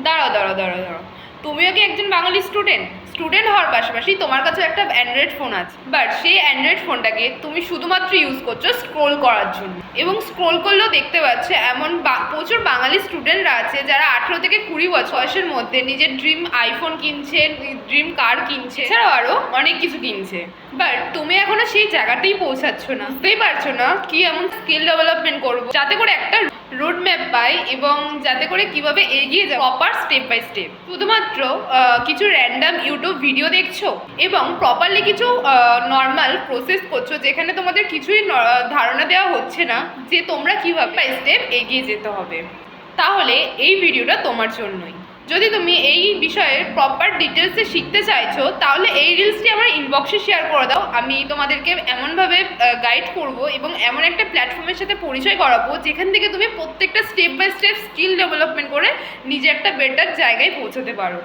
দাঁড়াও দাঁড়াও দাঁড়াও দাঁড়াও, তুমিও কি একজন বাঙালি স্টুডেন্ট? স্টুডেন্ট হওয়ার পাশাপাশি তোমার কাছে একটা অ্যান্ড্রয়েড ফোন আছে, বাট সেই অ্যান্ড্রয়েড ফোনটাকে তুমি শুধুমাত্র ইউজ করছো স্ক্রোল করার জন্য। এবং স্ক্রোল করলেও দেখতে পাচ্ছে এমন প্রচুর বাঙালি স্টুডেন্টরা আছে যারা 18 থেকে 20 বছর বয়সের মধ্যে নিজের ড্রিম আইফোন কিনছে, ড্রিম কার কিনছে, এছাড়াও আরও অনেক কিছু কিনছে। বাট তুমি এখনো সেই জায়গাটাই পৌঁছাচ্ছ না, বুঝতেই পারছো না কি এমন স্কিল ডেভেলপমেন্ট করবো যাতে করে একটা রোড ম্যাপ পাই এবং যাতে করে কিভাবে এগিয়ে যায় প্রপার স্টেপ বাই স্টেপ। শুধুমাত্র কিছু র্যান্ডাম ইউটিউব ভিডিও দেখছো এবং প্রপারলি কিছু নর্মাল প্রসেস করছো যেখানে তোমাদের কিছুই ধারণা দেওয়া হচ্ছে না যে তোমরা কিভাবে বাই স্টেপ এগিয়ে যেতে হবে। তাহলে এই ভিডিওটা তোমার জন্যই। যদি তুমি এই বিষয়ের প্রপার ডিটেলসে শিখতে চাইছো তাহলে এই রিলসটি আমার ইনবক্সে শেয়ার করে দাও। আমি তোমাদেরকে এমনভাবে গাইড করব এবং এমন একটা প্ল্যাটফর্মের সাথে পরিচয় করাবো যেখান থেকে তুমি প্রত্যেকটা step by step skill development করে নিজে একটা বেটার জায়গায় পৌঁছাতে পারো।